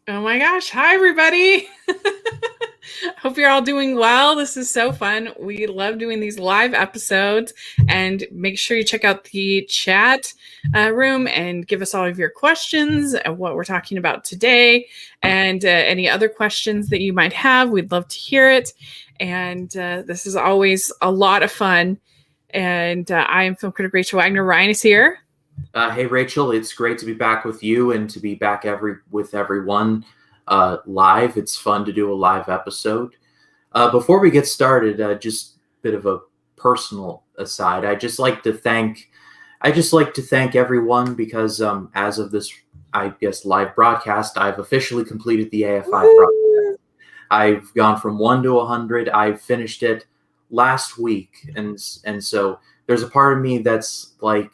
Oh my gosh. Hi, everybody. Hope you're all doing well. This is so fun. We love doing these live episodes. And make sure you check out the chat room and give us all of your questions, what we're talking about today, and any other questions that you might have. We'd love to hear it. And this is always a lot of fun. And I am film critic Rachel Wagner. Ryan is here. Hey, Rachel, it's great to be back with you and to be back with everyone live. It's fun to do a live episode. Before we get started, just a bit of a personal aside. I just like to thank everyone because as of this, I guess, live broadcast, I've officially completed the AFI project. I've gone from 1 to 100. I finished it last week, and so there's a part of me that's like,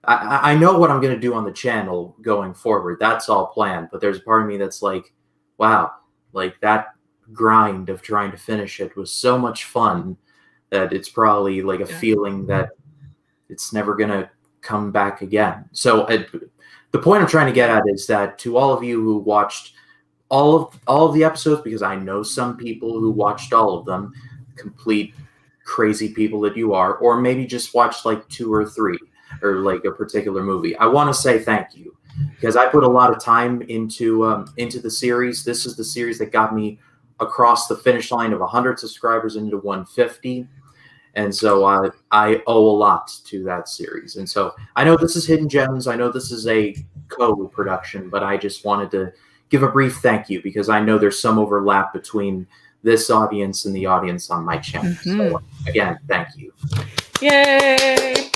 I know what I'm going to do on the channel going forward. That's all planned. But there's a part of me that's like, wow, like that grind of trying to finish it was so much fun that it's probably like a feeling that it's never going to come back again. So the point I'm trying to get at is that to all of you who watched all of the episodes, because I know some people who watched all of them, complete crazy people that you are, or maybe just watched like 2 or 3. Or like a particular movie. I want to say thank you because I put a lot of time into the series. This is the series that got me across the finish line of 100 subscribers into 150, and so I owe a lot to that series. And so I know this is Hidden Gems. I know this is a co-production, but I just wanted to give a brief thank you because I know there's some overlap between this audience and the audience on my channel. Mm-hmm. So again, thank you. Yay!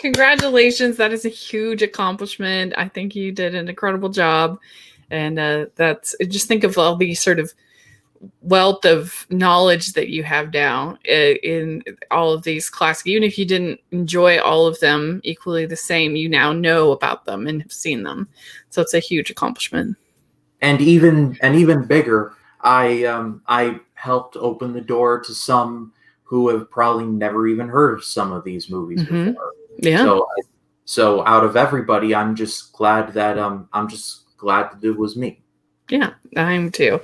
Congratulations. That is a huge accomplishment. I think you did an incredible job. And that's just think of all the sort of wealth of knowledge that you have now in all of these classic. Even if you didn't enjoy all of them equally the same, you now know about them and have seen them. So it's a huge accomplishment. And even bigger, I helped open the door to some who have probably never even heard of some of these movies before. Yeah. So out of everybody, I'm just glad that it was me. Yeah, I'm too.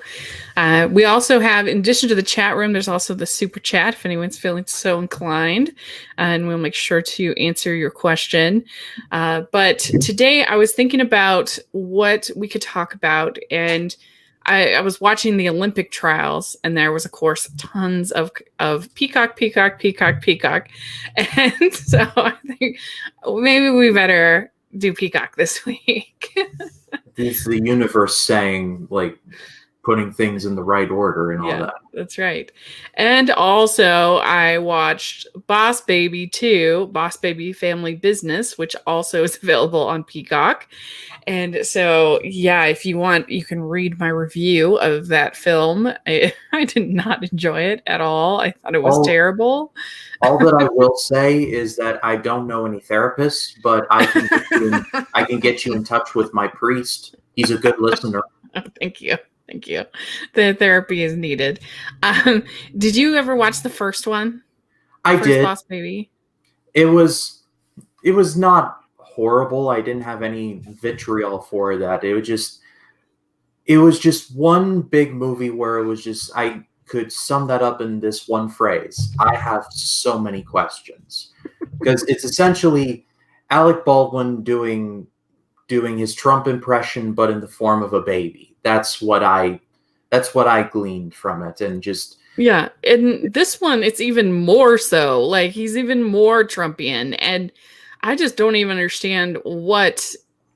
We also have, in addition to the chat room, there's also the super chat if anyone's feeling so inclined, and we'll make sure to answer your question. But today I was thinking about what we could talk about, and I was watching the Olympic trials, and there was, of course, tons of Peacock. And so I think maybe we better do Peacock this week. It's the universe saying, like, putting things in the right order and all that. That's right. And also I watched Boss Baby 2, Boss Baby Family Business, which also is available on Peacock. And so, yeah, if you want, you can read my review of that film. I did not enjoy it at all. I thought it was terrible. All that I will say is that I don't know any therapists, but I can get you in touch with my priest. He's a good listener. Oh, thank you. Thank you. The therapy is needed. Did you ever watch the first one? I did. Boss Baby. It was not horrible. I didn't have any vitriol for that. It was just one big movie where it was just, I could sum that up in this one phrase. I have so many questions. Because it's essentially Alec Baldwin doing his Trump impression, but in the form of a baby. That's what I gleaned from it, and just yeah. And this one, it's even more so. Like, he's even more Trumpian, and I just don't even understand what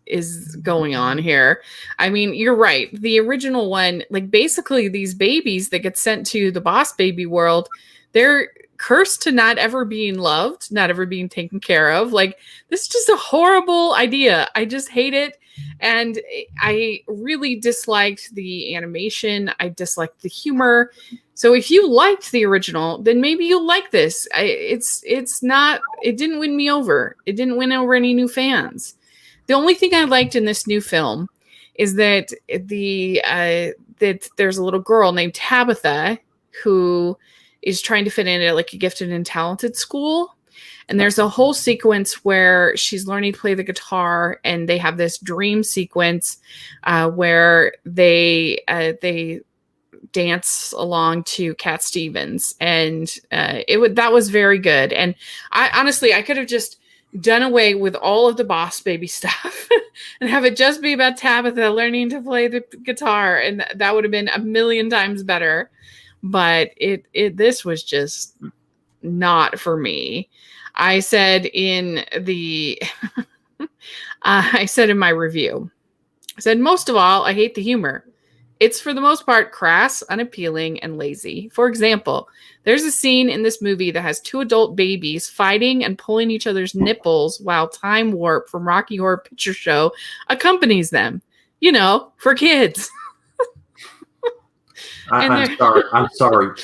is going on here. I mean, you're right. The original one, like, basically these babies that get sent to the Boss Baby world, they're cursed to not ever being loved, not ever being taken care of. Like, this is just a horrible idea. I just hate it. And I really disliked the animation. I disliked the humor. So if you liked the original, then maybe you'll like this. It's not, it didn't win me over. It didn't win over any new fans. The only thing I liked in this new film is that that there's a little girl named Tabitha who is trying to fit in at like a gifted and talented school. And there's a whole sequence where she's learning to play the guitar, and they have this dream sequence where they dance along to Cat Stevens, and that was very good. And I honestly, I could have just done away with all of the Boss Baby stuff and have it just be about Tabitha learning to play the guitar, and that would have been a million times better. But this was just not for me. I said in the I said in my review, I said, most of all, I hate the humor. It's for the most part crass, unappealing, and lazy. For example, there's a scene in this movie that has two adult babies fighting and pulling each other's nipples while Time Warp from Rocky Horror Picture Show accompanies them. You know, for kids. I'm sorry. I'm sorry.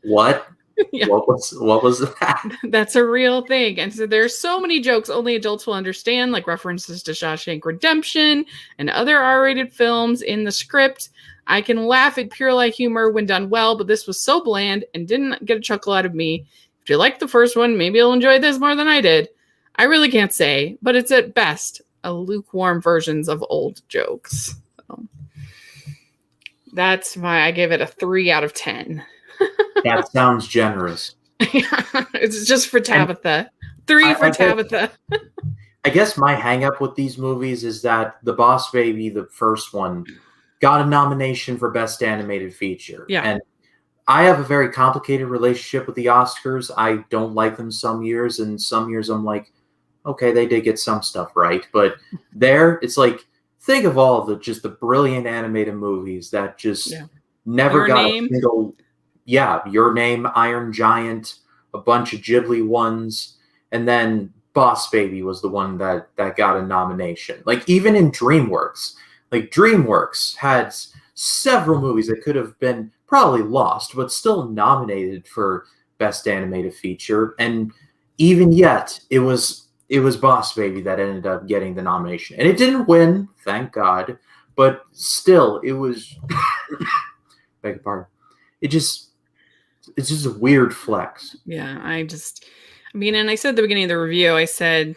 What? Yeah. What was that? That's a real thing. And so there's so many jokes only adults will understand, like references to Shawshank Redemption and other R-rated films in the script. I can laugh at pure light humor when done well, but this was so bland and didn't get a chuckle out of me. If you like the first one, maybe you'll enjoy this more than I did. I really can't say, but it's at best a lukewarm versions of old jokes. So that's why I give it a 3 out of 10. That sounds generous. It's just for Tabitha. 3 for Tabitha. I guess my hang up with these movies is that The Boss Baby, the first one, got a nomination for Best Animated Feature. Yeah. And I have a very complicated relationship with the Oscars. I don't like them some years, and some years I'm like, okay, they did get some stuff right. But there, it's like, think of all of the brilliant animated movies that just never Your got Name. a single... Yeah, Your Name, Iron Giant, a bunch of Ghibli ones, and then Boss Baby was the one that got a nomination. Like, even in DreamWorks, like DreamWorks had several movies that could have been probably lost, but still nominated for Best Animated Feature. And even yet, it was Boss Baby that ended up getting the nomination. And it didn't win, thank God, but still, it was... beg your pardon. It's just a weird flex. Yeah, and I said at the beginning of the review, I said,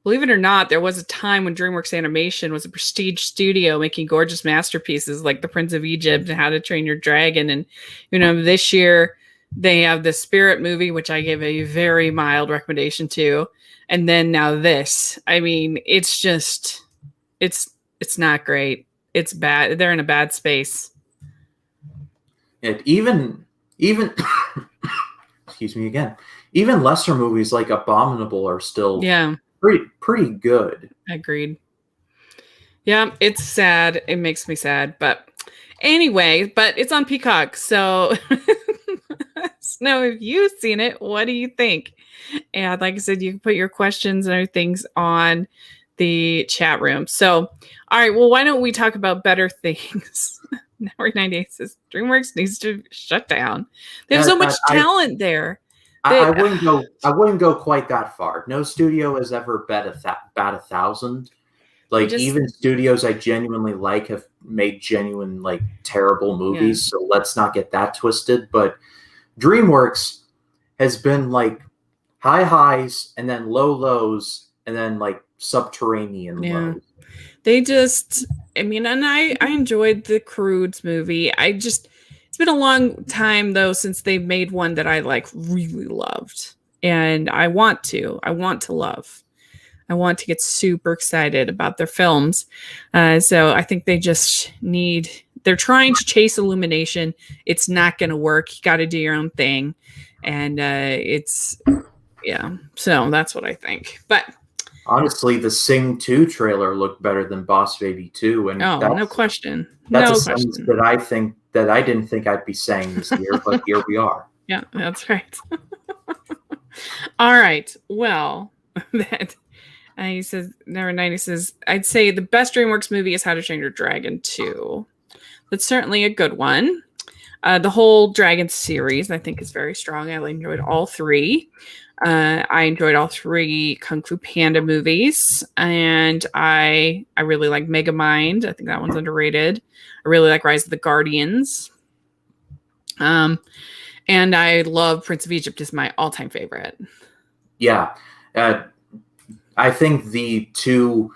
believe it or not, there was a time when DreamWorks Animation was a prestige studio making gorgeous masterpieces like The Prince of Egypt and How to Train Your Dragon. And, this year they have the Spirit movie, which I gave a very mild recommendation to. And then now this. I mean, it's just, it's not great. It's bad. They're in a bad space. And even excuse me again, even lesser movies like Abominable are still pretty good. Agreed. Yeah, it's sad. It makes me sad, but anyway, but it's on Peacock, so now if you've seen it, what do you think? And like I said, you can put your questions and other things on the chat room. So, all right, well, why don't we talk about better things? Network 98 says DreamWorks needs to shut down. There's so much talent there. I wouldn't go quite that far. No studio has ever bat 1,000. Like, even studios I genuinely like have made genuine, like, terrible movies. So let's not get that twisted. But DreamWorks has been like high highs and then low lows and then like subterranean lows. They just, and I enjoyed the Croods movie. It's been a long time though since they've made one that I like really loved, and I want to love. I want to get super excited about their films. So I think they just they're trying to chase Illumination. It's not going to work. You got to do your own thing. And so that's what I think. But honestly, the Sing 2 trailer looked better than Boss Baby 2. And no question. That's a sentence that I didn't think I'd be saying this year, but here we are. Yeah, that's right. All right. Well, he says, number 90 says, I'd say the best DreamWorks movie is How to Train Your Dragon 2. That's certainly a good one. The whole Dragon series, I think, is very strong. I enjoyed all 3. I enjoyed all 3 Kung Fu Panda movies, and I really like Megamind. I think that one's underrated. I really like Rise of the Guardians. And I love Prince of Egypt is my all-time favorite. Yeah. Uh, I think the two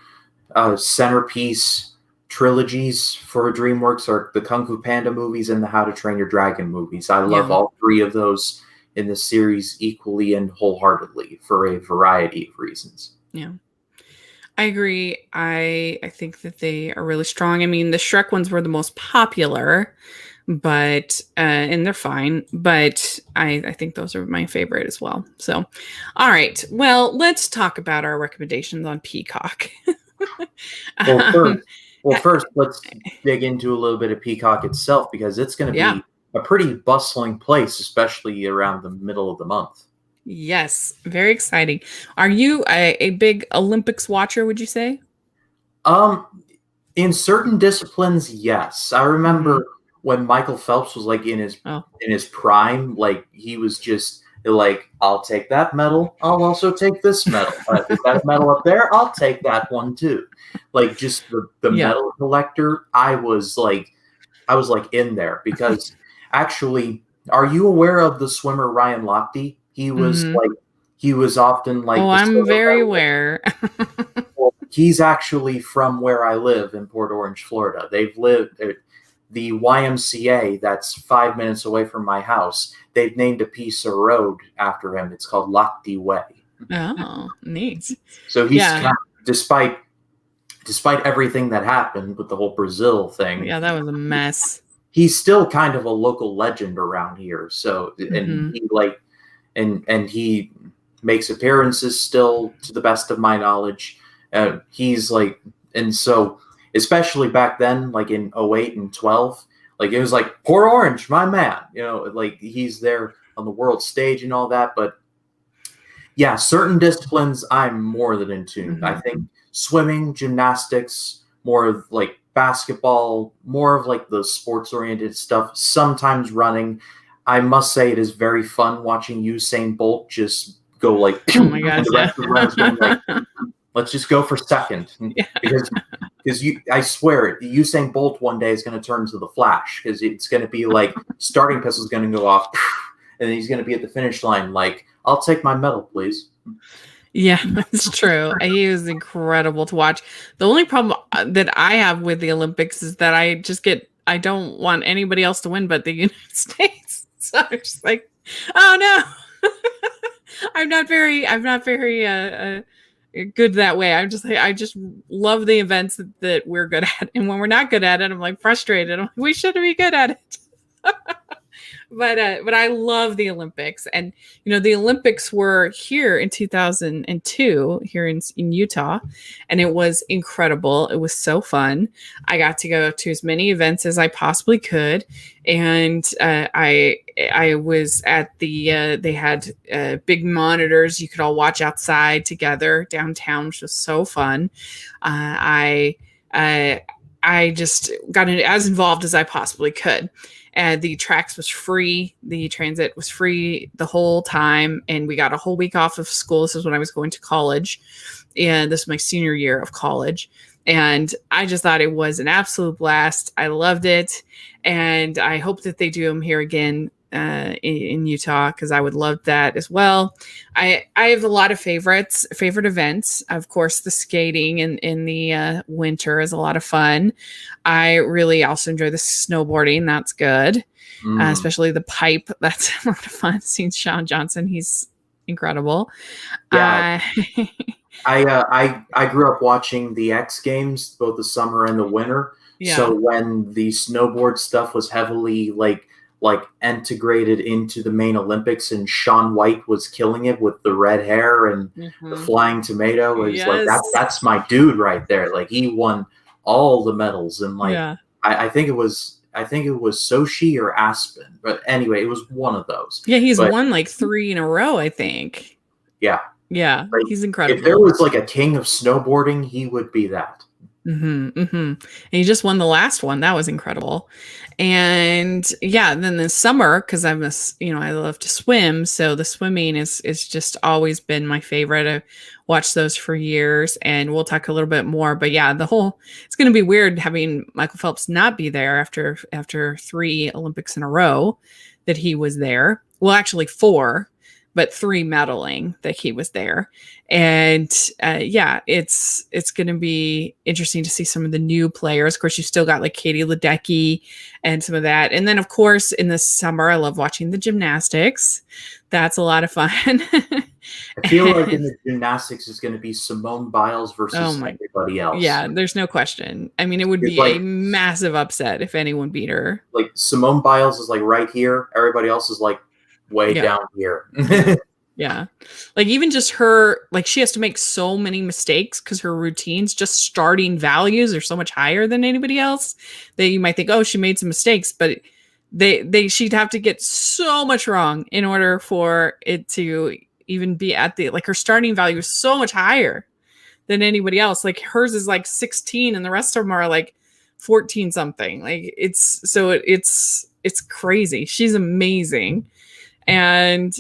centerpiece trilogies for DreamWorks are the Kung Fu Panda movies and the How to Train Your Dragon movies. I love Yeah. all three of those in the series equally and wholeheartedly for a variety of reasons. Yeah. I agree. I think that they are really strong. I mean, the Shrek ones were the most popular, but and they're fine. But I think those are my favorite as well. So, all right. Well, let's talk about our recommendations on Peacock. Well, um, first, well, first, let's dig into a little bit of Peacock itself because it's going to yeah. be a pretty bustling place, especially around the middle of the month. Yes. Very exciting. Are you a big Olympics watcher? Would you say? Um, in certain disciplines, yes. I Hmm. remember when Michael Phelps was like Oh. in his prime, like he was just like, I'll take that medal. I'll also take this medal. Is that a medal up there? I'll take that one too. Like just the Yeah. medal collector. I was like in there because actually, are you aware of the swimmer Ryan Lochte? Hmm. He was often Oh, like the I'm silver very medalist. aware. Well, he's actually from where I live in Port Orange, Florida. They've lived at the YMCA that's 5 minutes away from my house. They've named a piece of road after him. It's called Lochte Way. Oh, neat. So he's Yeah. kind of, despite everything that happened with the whole Brazil thing, Yeah, that was a mess. he's still kind of a local legend around here. So and Hmm. he like and he makes appearances still, to the best of my knowledge. He's like, and so especially back then, like in '08 and 12, like it was like Port Orange, my man, like he's there on the world stage and all that. But yeah, certain disciplines I'm more than in tune. I Hmm. think swimming, gymnastics, more of like basketball, more of like the sports oriented stuff, sometimes running. I must say it is very fun watching Usain Bolt just go like Oh pew, my and gosh, the yeah. rest of the runners going like, let's just go for second. Yeah. Because I swear it, Usain Bolt one day is going to turn to the Flash because it's going to be like starting pistol is going to go off, and then he's going to be at the finish line like, I'll take my medal, please. Yeah, that's true. He was incredible to watch. The only problem that I have with the Olympics is that I don't want anybody else to win but the United States. So I'm just like, oh no. I'm not very good that way. I'm just like, I just love the events that we're good at. And when we're not good at it, I'm like frustrated. I'm like, we should be good at it. But I love the Olympics, and the Olympics were here in 2002 here in Utah, and it was incredible. It was so fun. I got to go to as many events as I possibly could, and I was at they had big monitors you could all watch outside together downtown, which was so fun. I just got as involved as I possibly could. And the tracks was free. The transit was free the whole time. And we got a whole week off of school. This is when I was going to college. And this was my senior year of college. And I just thought it was an absolute blast. I loved it. And I hope that they do them here again in Utah, because I would love that as well. I have a lot of favorite events. Of course, the skating in the winter is a lot of fun. I really also enjoy the snowboarding. That's good, Mm. especially the pipe. That's a lot of fun. Seeing Sean Johnson, he's incredible. Yeah, Uh, I grew up watching the X Games, both the summer and the winter. yeah. So when the snowboard stuff was heavily like integrated into the main Olympics, and Shaun White was killing it with the red hair and the Mhm. flying tomato, is like Yes. that's my dude right there. Like he won all the medals, and like Yeah. I think it was Sochi or Aspen, but anyway, it was one of those. Yeah, he's But won like 3 in a row, I think. yeah, Yeah, like he's if there incredible. was like a king of snowboarding, he would be that. Mhm, mhm. And he just won the last one. That was incredible. And yeah, then the summer, because I love to swim, so the swimming is just always been my favorite. I've watched those for years, and we'll talk a little bit more. But yeah, it's going to be weird having Michael Phelps not be there after 3 Olympics in a row that he was there. Well, actually 4. but 3 medaling that he was there. And yeah, it's going to be interesting to see some of the new players. Of course, you still got like Katie Ledecky and some of that. And then, of course, in the summer, I love watching the gymnastics. That's a lot of fun. I feel like in the gymnastics is going to be Simone Biles versus everybody else. Yeah, there's no question. I mean, it would be a massive upset if anyone beat her. Like Simone Biles is like right here. Everybody else is like way down here. Yeah. Like even just her, like she has to make so many mistakes because her routines, just starting values are so much higher than anybody else that you might think, oh, she made some mistakes, but she'd have to get so much wrong in order for it to even be at the, like her starting value is so much higher than anybody else. Like hers is like 16 and the rest of them are like 14 something. Like it's crazy. She's amazing. And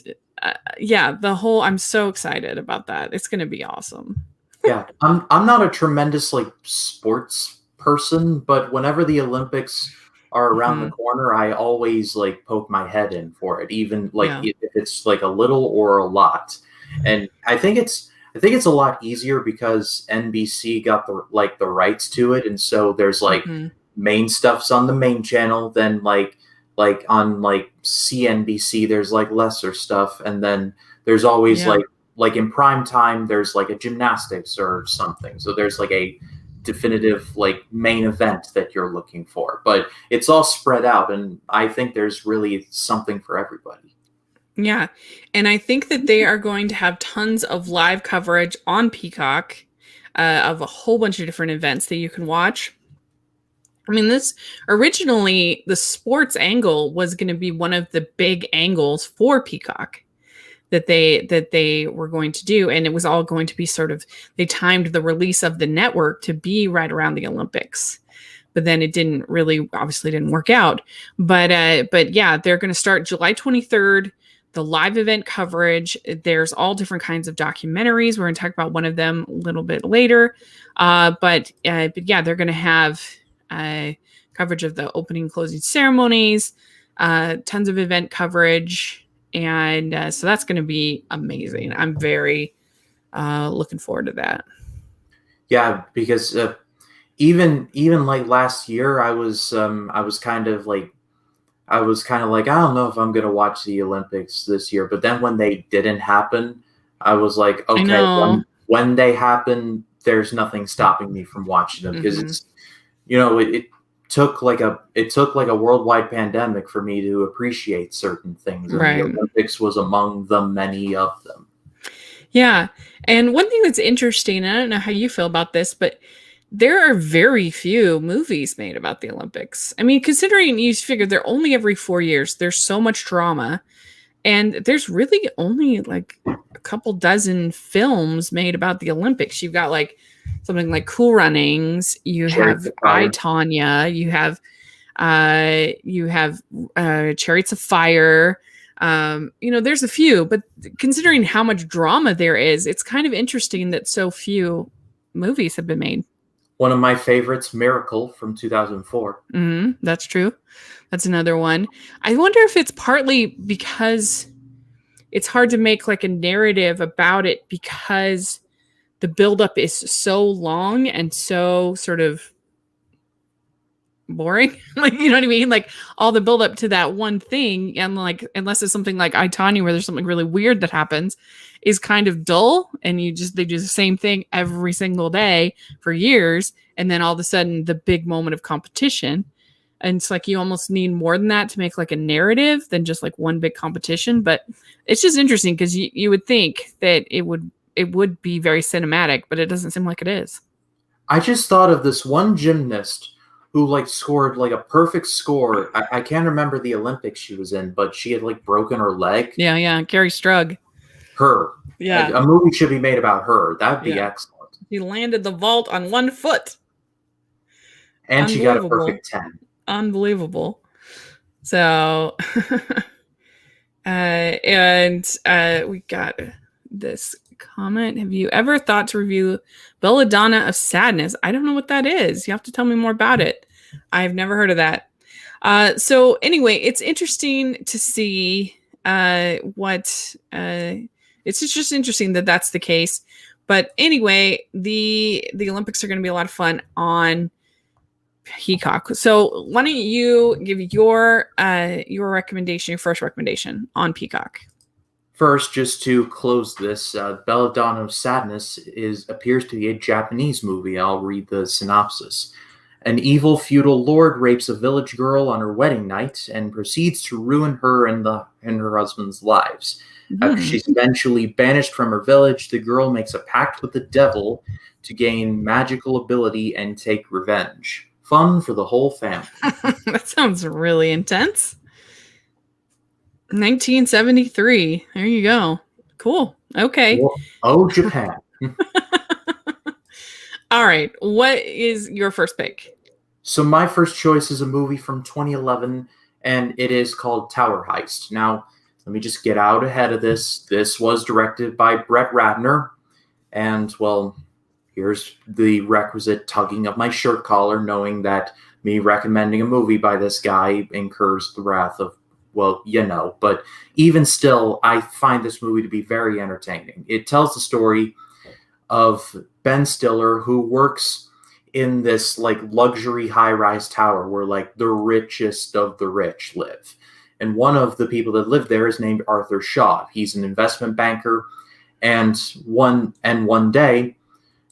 yeah, I'm so excited about that. It's going to be awesome. Yeah. I'm not a tremendous like sports person, but whenever the Olympics are around the corner, I always like poke my head in for it, even like if it's like a little or a lot. And I think it's a lot easier because NBC got the rights to it, and so there's like main stuff's on the main channel, then like on like CNBC there's like lesser stuff, and then there's always like in prime time there's like a gymnastics or something, so there's like a definitive like main event that you're looking for, but it's all spread out, and I think there's really something for everybody. Yeah, and I think that they are going to have tons of live coverage on Peacock of a whole bunch of different events that you can watch. I mean, this originally, the sports angle was going to be one of the big angles for Peacock that they were going to do. And it was all going to be they timed the release of the network to be right around the Olympics. But then it obviously didn't work out. But yeah, they're going to start July 23rd, the live event coverage. There's all different kinds of documentaries. We're going to talk about one of them a little bit later. But yeah, they're going to have coverage of the opening and closing ceremonies, tons of event coverage, and so that's going to be amazing. I'm very looking forward to that. Yeah, because even like last year, I was kind of like I don't know if I'm going to watch the Olympics this year. But then when they didn't happen, I was like, okay, when they happen, there's nothing stopping me from watching them, because it's, it took like a worldwide pandemic for me to appreciate certain things. And the Olympics was among the many of them. Yeah. And one thing that's interesting, I don't know how you feel about this, but there are very few movies made about the Olympics. I mean, considering you figure they're only every 4 years, there's so much drama, and there's really only like a couple dozen films made about the Olympics. You've got like something like Cool Runnings, you have I, Tonya, you have Chariots of Fire. There's a few, but considering how much drama there is, it's kind of interesting that so few movies have been made. One of my favorites, Miracle from 2004. That's true. That's another one. I wonder if it's partly because it's hard to make like a narrative about it because the buildup is so long and so sort of boring. Like, you know what I mean? Like all the buildup to that one thing, and like unless it's something like I, Tonya, where there's something really weird that happens, is kind of dull, and they do the same thing every single day for years, and then all of a sudden the big moment of competition, and it's like you almost need more than that to make like a narrative than just like one big competition. But it's just interesting because you would think that it would be very cinematic, but it doesn't seem like it is. I just thought of this one gymnast who like scored like a perfect score. I can't remember the Olympics she was in, but she had like broken her leg. Yeah, Carrie Strug. Her. Yeah. Like, a movie should be made about her. That'd be excellent. She landed the vault on one foot. And she got a perfect 10. Unbelievable. So, we got this comment. Have you ever thought to review Belladonna of Sadness? I don't know what that is. You have to tell me more about it. I've never heard of that. So anyway, it's interesting to see it's just interesting that that's the case. But anyway, the Olympics are going to be a lot of fun on Peacock. So why don't you give your recommendation, your first recommendation on Peacock? First, just to close this, Belladonna's Sadness appears to be a Japanese movie. I'll read the synopsis. An evil feudal lord rapes a village girl on her wedding night and proceeds to ruin her and her husband's lives. After she's eventually banished from her village, the girl makes a pact with the devil to gain magical ability and take revenge. Fun for the whole family. That sounds really intense. 1973. There you go. Cool. Okay. Oh, Japan. All right. What is your first pick? So my first choice is a movie from 2011, and it is called Tower Heist. Now, let me just get out ahead of this. This was directed by Brett Ratner, and, well, here's the requisite tugging of my shirt collar, knowing that me recommending a movie by this guy incurs the wrath of, well, you know. But even still, I find this movie to be very entertaining. It tells the story of Ben Stiller, who works in this like luxury high-rise tower where like the richest of the rich live. And one of the people that live there is named Arthur Shaw. He's an investment banker, and one day,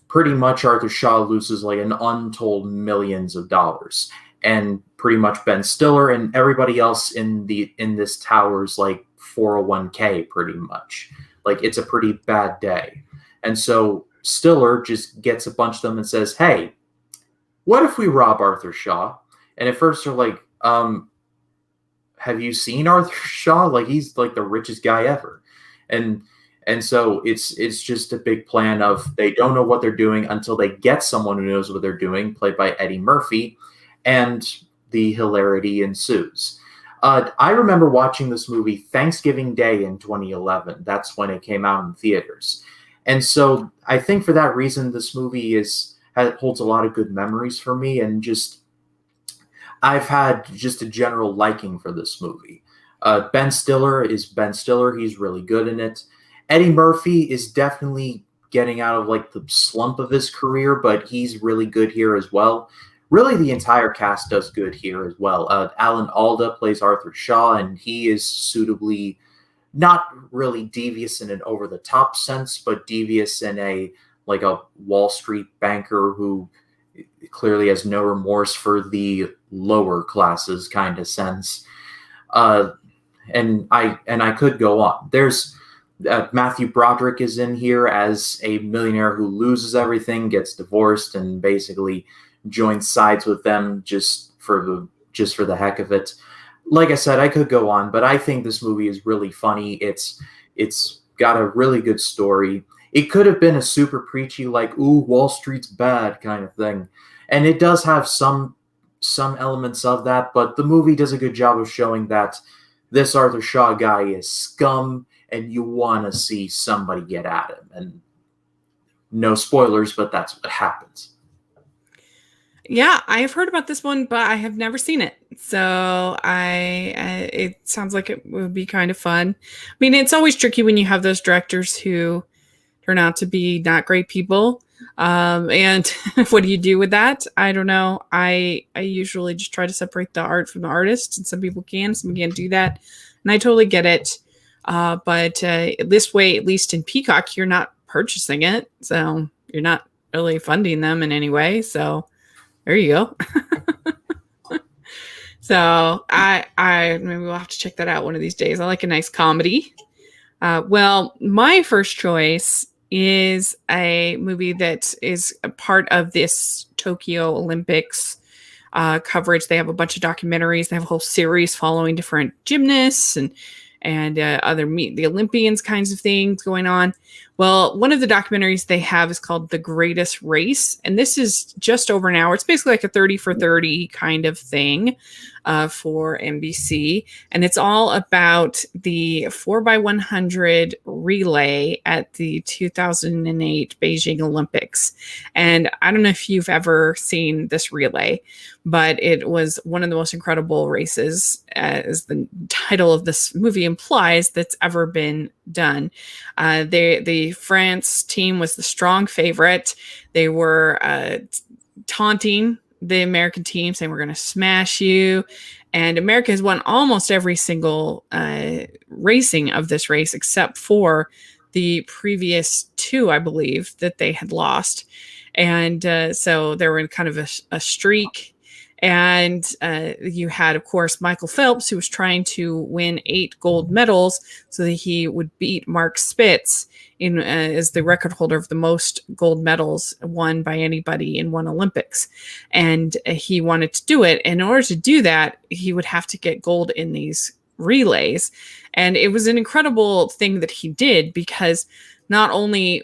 pretty much Arthur Shaw loses like an untold millions of dollars. And pretty much Ben Stiller and everybody else in this tower's like 401k pretty much. Like, it's a pretty bad day. And so Stiller just gets a bunch of them and says, "Hey, what if we rob Arthur Shaw?" And at first they're like, have you seen Arthur Shaw? Like, he's like the richest guy ever. And so it's just a big plan of they don't know what they're doing until they get someone who knows what they're doing, played by Eddie Murphy, and the hilarity ensues. I remember watching this movie Thanksgiving Day in 2011. That's when it came out in theaters. And so I think for that reason, this movie holds a lot of good memories for me, and just I've had just a general liking for this movie. Ben Stiller is Ben Stiller. He's really good in it. Eddie Murphy is definitely getting out of like the slump of his career, but he's really good here as well. Really, the entire cast does good here as well. Alan Alda plays Arthur Shaw, and he is suitably not really devious in an over-the-top sense, but devious in a Wall Street banker who clearly has no remorse for the lower classes kind of sense. And I could go on. There's Matthew Broderick is in here as a millionaire who loses everything, gets divorced, and basically joins sides with them just for the heck of it. Like I said, I could go on, but I think this movie is really funny. It's got a really good story. It could have been a super preachy, like, "Ooh, Wall Street's bad" kind of thing. And it does have some elements of that, but the movie does a good job of showing that this Arthur Shaw guy is scum, and you want to see somebody get at him. And no spoilers, but that's what happens. Yeah, I have heard about this one, but I have never seen it. So it sounds like it would be kind of fun. I mean, it's always tricky when you have those directors who turn out to be not great people. And what do you do with that? I don't know. I usually just try to separate the art from the artist, and some people can, some can't do that. And I totally get it. But this way, at least in Peacock, you're not purchasing it. So you're not really funding them in any way. So there you go. So I maybe we'll have to check that out one of these days. I like a nice comedy. Well, my first choice is a movie that is a part of this Tokyo Olympics coverage. They have a bunch of documentaries. They have a whole series following different gymnasts and the Olympians kinds of things going on. Well, one of the documentaries they have is called The Greatest Race, and this is just over an hour. It's basically like a 30 for 30 kind of thing for NBC, and it's all about the 4x100 relay at the 2008 Beijing Olympics. And I don't know if you've ever seen this relay, but it was one of the most incredible races, as the title of this movie implies, that's ever been done. The France team was the strong favorite. They were taunting the American team, saying, "We're going to smash you." And America has won almost every single racing of this race, except for the previous two, I believe, that they had lost. And so they were in kind of a streak. And you had, of course, Michael Phelps, who was trying to win 8 gold medals so that he would beat Mark Spitz as the record holder of the most gold medals won by anybody in one Olympics. And he wanted to do it. And in order to do that, he would have to get gold in these relays. And it was an incredible thing that he did, because not only,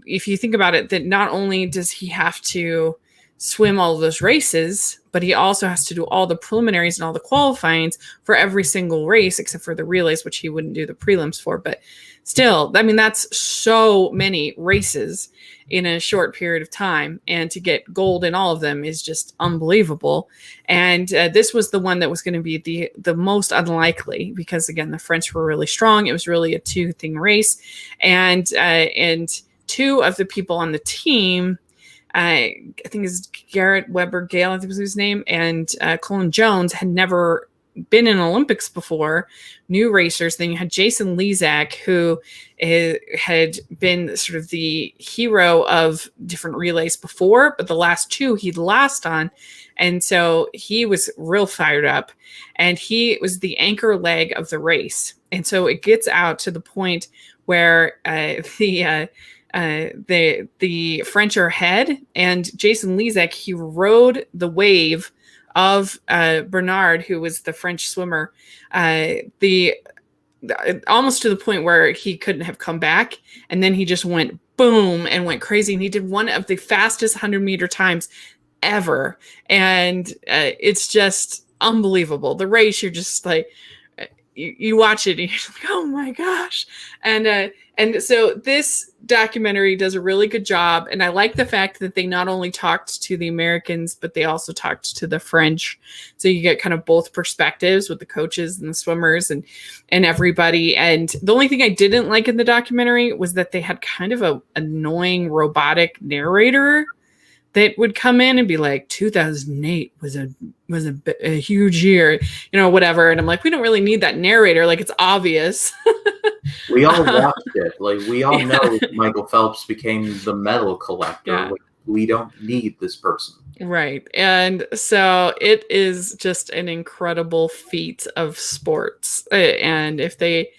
if you think about it, that not only does he have to swim all of those races, but he also has to do all the preliminaries and all the qualifyings for every single race, except for the relays, which he wouldn't do the prelims for. But still, I mean, that's so many races in a short period of time. And to get gold in all of them is just unbelievable. And this was the one that was going to be the most unlikely, because, again, the French were really strong. It was really a 2-thing race. And two of the people on the team, I think is Garrett Weber Gale, I think was his name, and Colin Jones had never been in Olympics before, new racers. Then you had Jason Lezak, who had been sort of the hero of different relays before, but the last 2 he'd lost on. And so he was real fired up, and he was the anchor leg of the race. And so it gets out to the point where the French are ahead, and Jason Lezak, he rode the wave of Bernard, who was the French swimmer, almost to the point where he couldn't have come back. And then he just went boom and went crazy. And he did one of the fastest 100-meter times ever. And it's just unbelievable. The race, you're just like, you watch it and you're just like, oh my gosh. And so this documentary does a really good job. And I like the fact that they not only talked to the Americans, but they also talked to the French. So you get kind of both perspectives with the coaches and the swimmers and everybody. And the only thing I didn't like in the documentary was that they had kind of a annoying robotic narrator that would come in and be like, 2008 was a huge year, whatever. And I'm like, we don't really need that narrator. Like, it's obvious. We all watched it. Like, we all know Michael Phelps became the medal collector. Yeah. We don't need this person. Right. And so it is just an incredible feat of sports. And if they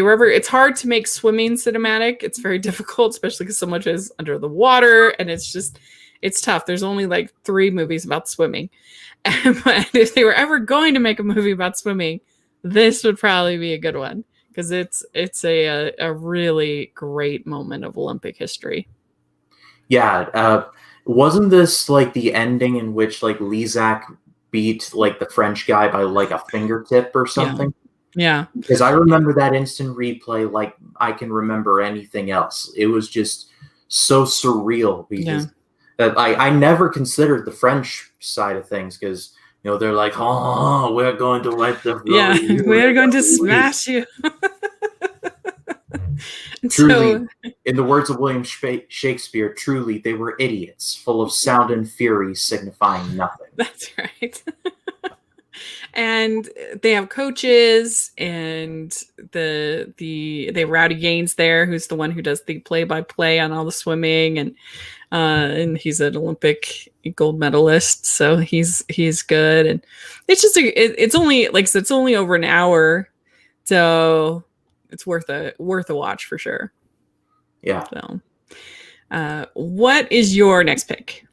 were ever, it's hard to make swimming cinematic. It's very difficult, especially because so much is under the water, and it's tough. There's only like 3 movies about swimming. But if they were ever going to make a movie about swimming, this would probably be a good one, because it's a really great moment of Olympic history. Yeah. Wasn't this like the ending in which like Lezak beat like the French guy by like a fingertip or something? Yeah. Because I remember that instant replay like I can remember anything else. It was just so surreal, because I never considered the French side of things, because they're like, oh, we're going to wipe the floor. Yeah, we're going to smash you. Truly, in the words of William Shakespeare, truly they were idiots, full of sound and fury, signifying nothing. That's right. And they have coaches, and they have Rowdy Gaines there, who's the one who does the play-by-play on all the swimming, and he's an Olympic gold medalist, so he's good. And it's just it's only, like I said, it's only over an hour, so it's worth a watch for sure. Yeah. So, what is your next pick?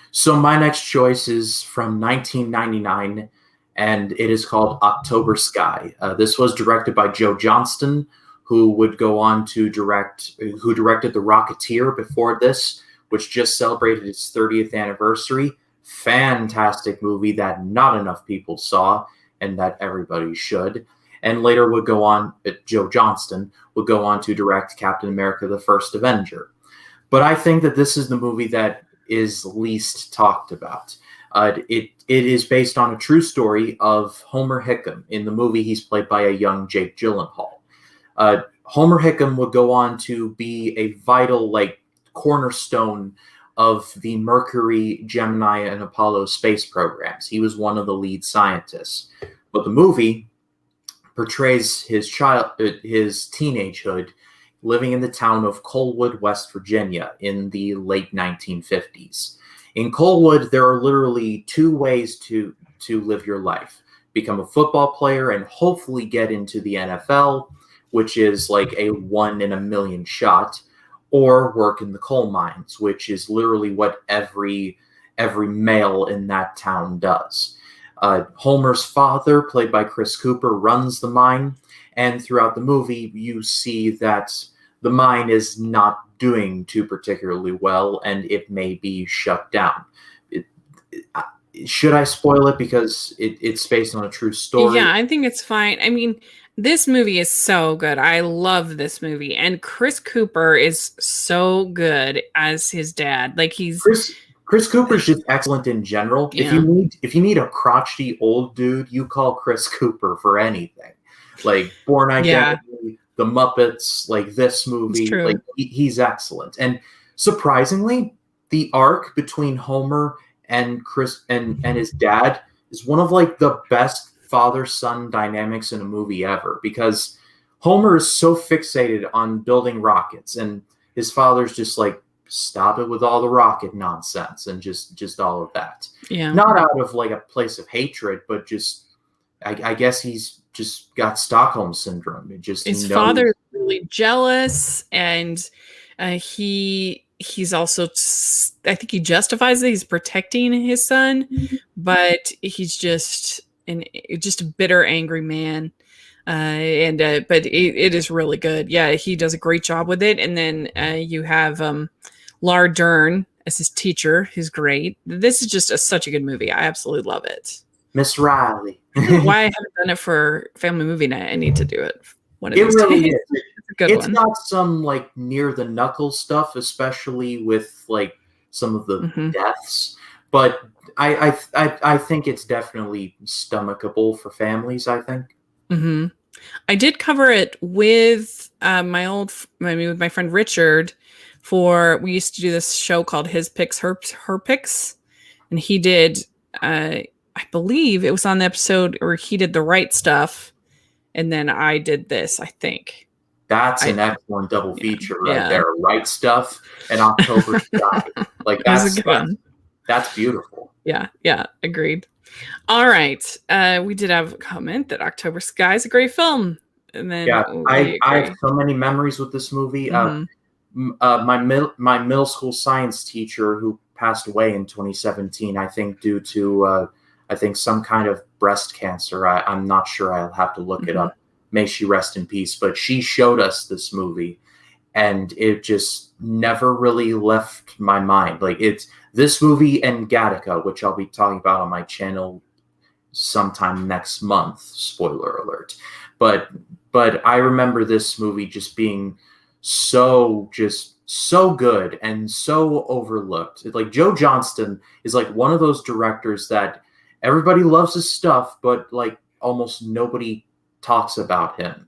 So my next choice is from 1999. And it is called October Sky. This was directed by Joe Johnston, who would go on to who directed The Rocketeer before this, which just celebrated its 30th anniversary. Fantastic movie that not enough people saw and that everybody should. And later would go on, Joe Johnston would go on to direct Captain America: The First Avenger. But I think that this is the movie that is least talked about. It is based on a true story of Homer Hickam. In the movie, he's played by a young Jake Gyllenhaal. Homer Hickam would go on to be a vital, cornerstone of the Mercury, Gemini, and Apollo space programs. He was one of the lead scientists. But the movie portrays his teenagehood living in the town of Colwood, West Virginia in the late 1950s. In Colwood, there are literally two ways to live your life. Become a football player and hopefully get into the NFL, which is like a 1 in a million shot, or work in the coal mines, which is literally what every male in that town does. Homer's father, played by Chris Cooper, runs the mine, and throughout the movie, you see that the mine is not doing too particularly well, and it may be shut down. Should I spoil it because it's based on a true story? Yeah, I think it's fine. I mean, this movie is so good. I love this movie, and Chris Cooper is so good as his dad. Like he's Chris Cooper's just excellent in general. Yeah. If you need a crotchety old dude, you call Chris Cooper for anything. Like Born Identity, The Muppets, like this movie, like he's excellent. And surprisingly, the arc between Homer and Chris and his dad is one of like the best father-son dynamics in a movie ever, because Homer is so fixated on building rockets and his father's just like, stop it with all the rocket nonsense and just all of that. Yeah. Not out of like a place of hatred, but just I guess he's just got Stockholm syndrome. His father is really jealous, and he's also, I think he justifies that he's protecting his son, but he's just a bitter, angry man. But it is really good. Yeah, he does a great job with it. And then you have Laura Dern as his teacher, who's great. This is just such a good movie. I absolutely love it. Miss Riley. Why I haven't done it for Family Movie Night? I need to do it. It really is. It's a good it's one. Not some like near the knuckle stuff, especially with like some of the deaths. But I think it's definitely stomachable for families. I think. Mm-hmm. I did cover it with my friend Richard. We used to do this show called His Picks, Her Picks, and he did. I believe it was on the episode where he did The Right Stuff, and then I did this. I think that's an excellent double feature right there. Right Stuff and October Sky. Like that's beautiful. Yeah, agreed. All right, we did have a comment that October Sky is a great film, and then I have so many memories with this movie. My middle school science teacher, who passed away in 2017, I think due to some kind of breast cancer. I'm not sure. I'll have to look it up. May she rest in peace. But she showed us this movie, and it just never really left my mind. Like it's this movie and Gattaca, which I'll be talking about on my channel sometime next month. Spoiler alert. But I remember this movie just being so good and so overlooked. It's like Joe Johnston is like one of those directors that everybody loves his stuff, but like almost nobody talks about him.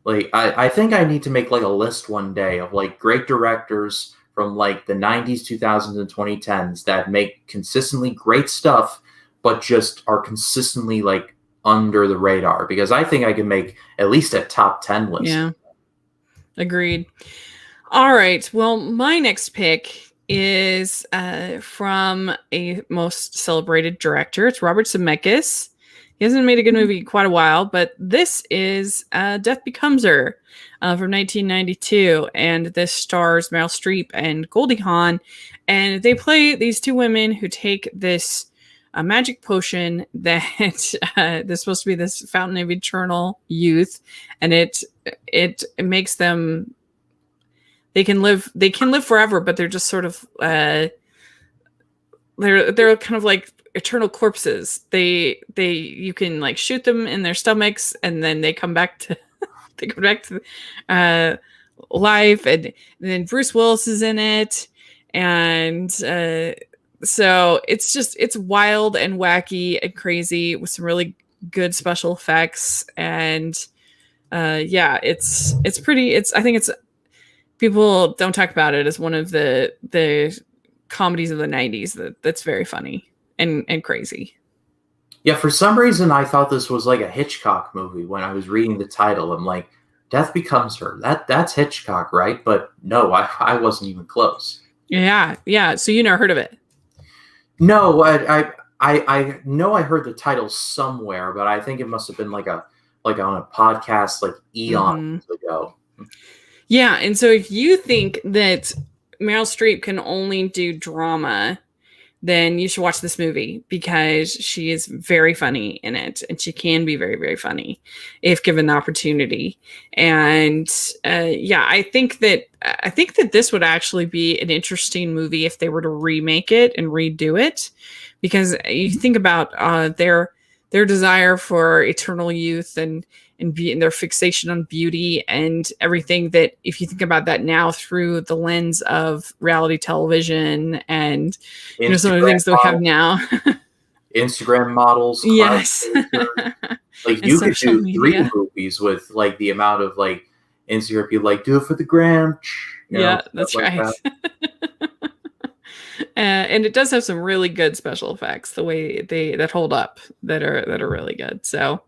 Like I think I need to make like a list one day of like great directors from like the 90s, 2000s, and 2010s that make consistently great stuff, but just are consistently like under the radar, because I think I can make at least a top 10 list. Yeah. Agreed. All right. Well, my next pick is from a most celebrated director. It's Robert Zemeckis. He hasn't made a good movie in quite a while, but this is Death Becomes Her from 1992. And this stars Meryl Streep and Goldie Hawn. And they play these two women who take this a magic potion that there's supposed to be this fountain of eternal youth, and it makes them, they can live forever, but they're just sort of they're kind of like eternal corpses. You can like shoot them in their stomachs, and then they come back to life, and then Bruce Willis is in it, and so it's wild and wacky and crazy with some really good special effects, and it's pretty. I think it's, people don't talk about it as one of the comedies of the 90s that's very funny and crazy. Yeah, for some reason I thought this was like a Hitchcock movie when I was reading the title. I'm like, Death Becomes Her. That's Hitchcock, right? But no, I wasn't even close. Yeah. So you never heard of it? No, I know I heard the title somewhere, but I think it must have been like on a podcast like eons ago. Yeah, and so if you think that Meryl Streep can only do drama, then you should watch this movie, because she is very funny in it, and she can be very, very funny if given the opportunity. And I think that this would actually be an interesting movie if they were to remake it and redo it, because you think about their desire for eternal youth and their fixation on beauty and everything, that if you think about that now through the lens of reality television and some of the things that we have now. Instagram models. Yes. Like you could do media. 3 movies with like the amount of like Instagram people, like do it for the gram. That's like right. That. And it does have some really good special effects, the way that hold up, that are really good. So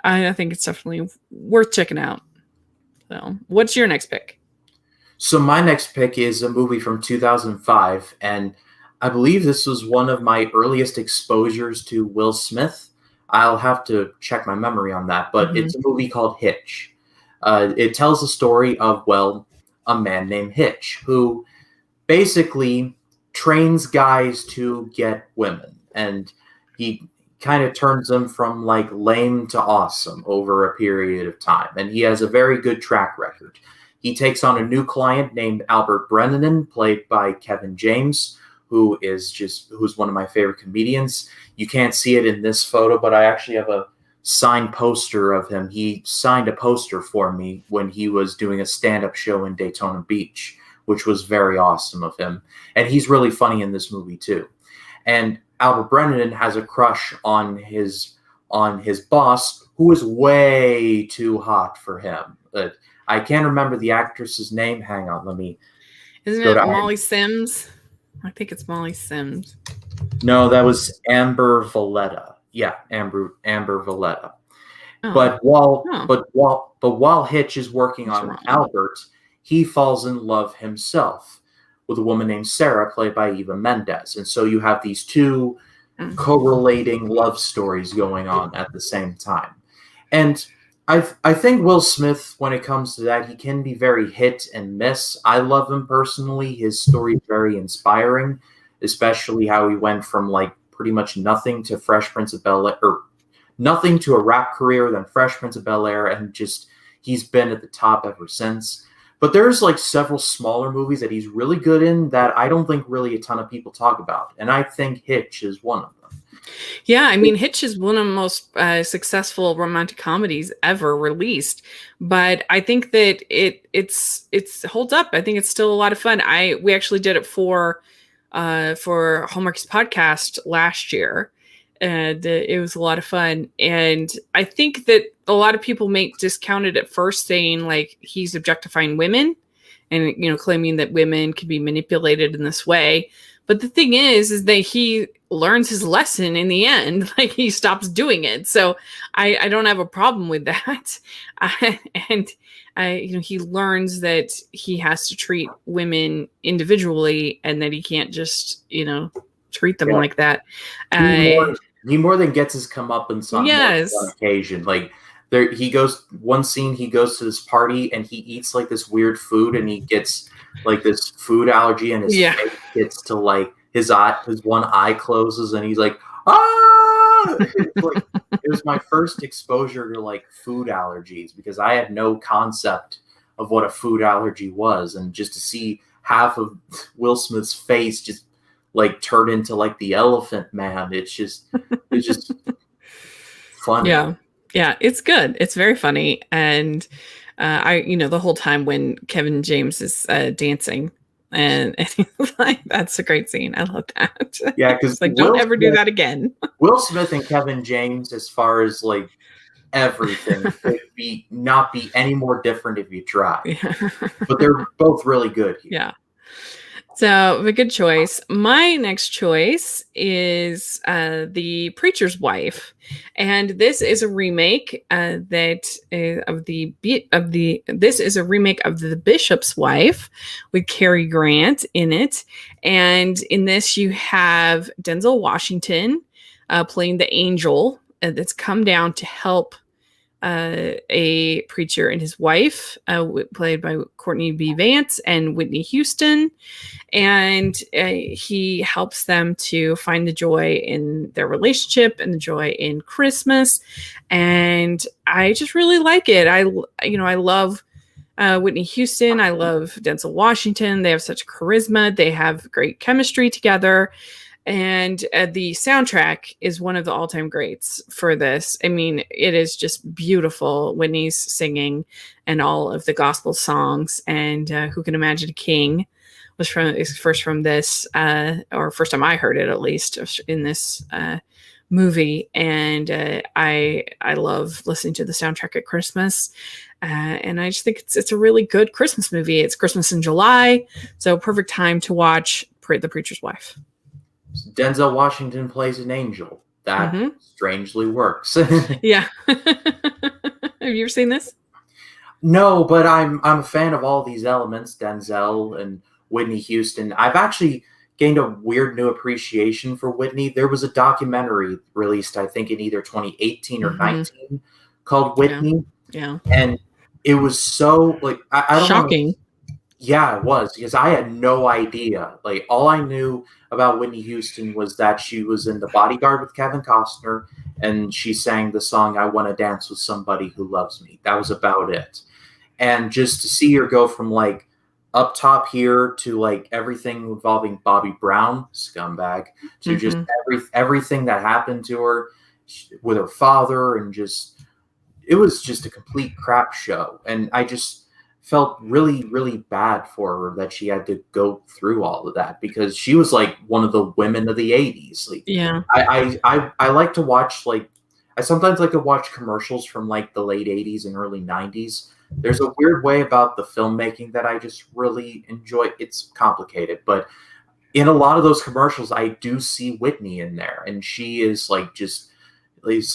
I think it's definitely worth checking out. So what's your next pick? So my next pick is a movie from 2005, and I believe this was one of my earliest exposures to Will Smith. I'll have to check my memory on that, but it's a movie called Hitch. It tells the story of, a man named Hitch, who basically trains guys to get women, and he kind of turns them from like lame to awesome over a period of time. And he has a very good track record. He takes on a new client named Albert Brennan, played by Kevin James, who's one of my favorite comedians. You can't see it in this photo, but I actually have a signed poster of him. He signed a poster for me when he was doing a stand-up show in Daytona Beach, which was very awesome of him. And he's really funny in this movie too. And Albert Brennan has a crush on his boss, who is way too hot for him. I can't remember the actress's name. Hang on, let me. Isn't it Molly Sims? I think it's Molly Sims. No, that was Amber Valletta. Yeah, Amber Valletta. Oh. But while Hitch is working on Albert, he falls in love himself with a woman named Sarah, played by Eva Mendes. And so you have these two correlating love stories going on at the same time. And I think Will Smith, when it comes to that, he can be very hit and miss. I love him personally. His story is very inspiring, especially how he went from like pretty much nothing to Fresh Prince of Bel-Air, or nothing to a rap career, then Fresh Prince of Bel-Air, and just he's been at the top ever since. But there's like several smaller movies that he's really good in that I don't think really a ton of people talk about. And I think Hitch is one of them. Yeah, I mean, Hitch is one of the most successful romantic comedies ever released. But I think that it's holds up. I think it's still a lot of fun. We actually did it for Hallmark's podcast last year. And it was a lot of fun. And I think that a lot of people may discount it at first, saying like he's objectifying women and, claiming that women can be manipulated in this way. But the thing is that he learns his lesson in the end. Like he stops doing it. So I don't have a problem with that. He learns that he has to treat women individually, and that he can't just, treat them like that. He more than gets his comeuppance on one occasion. Like he goes to this party and he eats like this weird food, and he gets like this food allergy, and his face gets to like his one eye closes, and he's like, ah! It was my first exposure to like food allergies because I had no concept of what a food allergy was, and just to see half of Will Smith's face just like turn into like the Elephant Man, it's just funny. Yeah, it's good. It's very funny, and the whole time when Kevin James is dancing, and he's like, that's a great scene. I love that. Yeah, because like, don't ever do that again. Will Smith and Kevin James, as far as like everything, could not be any more different if you try. Yeah. But they're both really good here. Yeah. So a good choice. My next choice is The Preacher's Wife, and this is a remake This is a remake of The Bishop's Wife with Cary Grant in it, and in this you have Denzel Washington playing the angel that's come down to help a preacher and his wife, played by Courtney B. Vance and Whitney Houston. And he helps them to find the joy in their relationship and the joy in Christmas. And I just really like it. I love Whitney Houston. I love Denzel Washington. They have such charisma. They have great chemistry together. And the soundtrack is one of the all-time greats for this. I mean, it is just beautiful. Whitney's singing and all of the gospel songs. And Who Can Imagine a King is first from this, or first time I heard it, at least, in this movie. And I love listening to the soundtrack at Christmas. And I just think it's a really good Christmas movie. It's Christmas in July, so perfect time to watch The Preacher's Wife. Denzel Washington plays an angel. That strangely works. Yeah. Have you ever seen this? No, but I'm a fan of all these elements, Denzel and Whitney Houston. I've actually gained a weird new appreciation for Whitney. There was a documentary released, I think, in either 2018 or 19 called Whitney. Yeah. And it was so like I don't shocking. Yeah, it was, because I had no idea. Like, all I knew about Whitney Houston was that she was in The Bodyguard with Kevin Costner, and she sang the song "I Want to Dance with Somebody Who Loves Me." That was about it. And just to see her go from like up top here to like everything involving Bobby Brown, scumbag, to just everything that happened to her with her father, and just it was just a complete crap show. And I just felt really, really bad for her that she had to go through all of that, because she was like one of the women of the 80s. Like, yeah, I like to watch, like, I sometimes like to watch commercials from like the late 80s and early 90s. There's a weird way about the filmmaking that I just really enjoy. It's complicated, but in a lot of those commercials, I do see Whitney in there, and she is like it's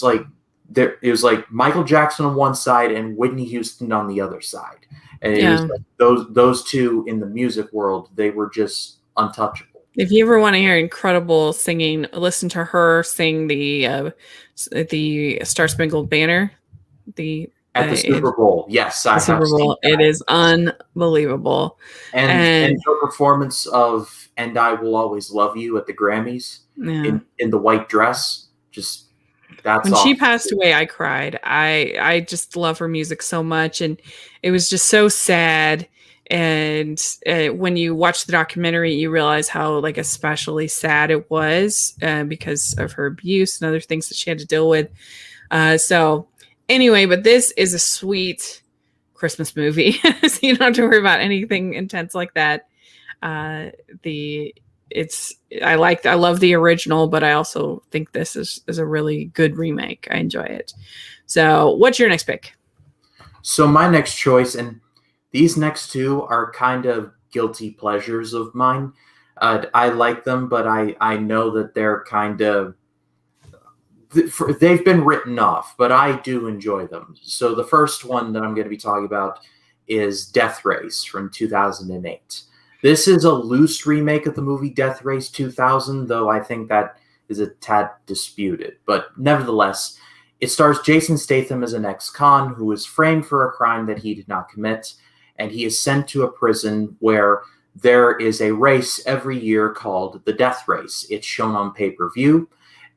like there. It was like Michael Jackson on one side and Whitney Houston on the other side. And it was like those two in the music world, they were just untouchable. If you ever want to hear incredible singing, listen to her sing the Star Spangled Banner. At the Super Bowl, yes, the Super Bowl. It is unbelievable. And her performance of "And I Will Always Love You" at the Grammys in the white dress, just. That's when she passed away, I cried. I just love her music so much, and it was just so sad. And when you watch the documentary, you realize how like especially sad it was because of her abuse and other things that she had to deal with. So anyway, but this is a sweet Christmas movie, so you don't have to worry about anything intense like that. I love the original, but I also think this is a really good remake. I enjoy it. So what's your next pick? So my next choice, and these next two are kind of guilty pleasures of mine. I like them, but I know that they're kind of, they've been written off, but I do enjoy them. So the first one that I'm going to be talking about is Death Race from 2008. This is a loose remake of the movie Death Race 2000, though I think that is a tad disputed. But nevertheless, it stars Jason Statham as an ex-con who is framed for a crime that he did not commit, and he is sent to a prison where there is a race every year called the Death Race. It's shown on pay-per-view,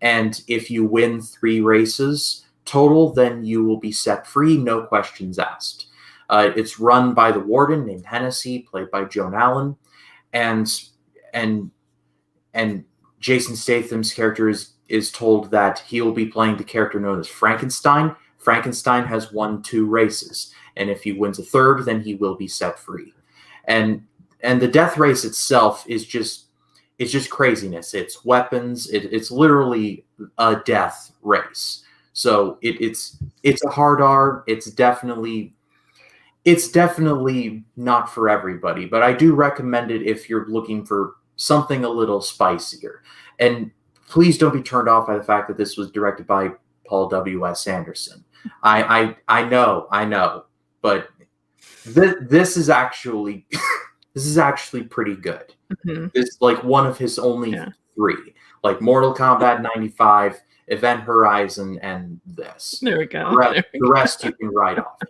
and if you win 3 races total, then you will be set free, no questions asked. It's run by the warden named Hennessy, played by Joan Allen, and Jason Statham's character is told that he will be playing the character known as Frankenstein. Frankenstein has won 2 races, and if he wins a 3rd, then he will be set free. And the death race itself is just craziness. It's weapons. It's literally a death race. So it's a hard R. It's definitely not for everybody, but I do recommend it if you're looking for something a little spicier. And please don't be turned off by the fact that this was directed by Paul W.S. Anderson. I know, but this is actually pretty good. Mm-hmm. It's like one of his only 3, like Mortal Kombat 95, Event Horizon, and this. There we go. The rest you can write off.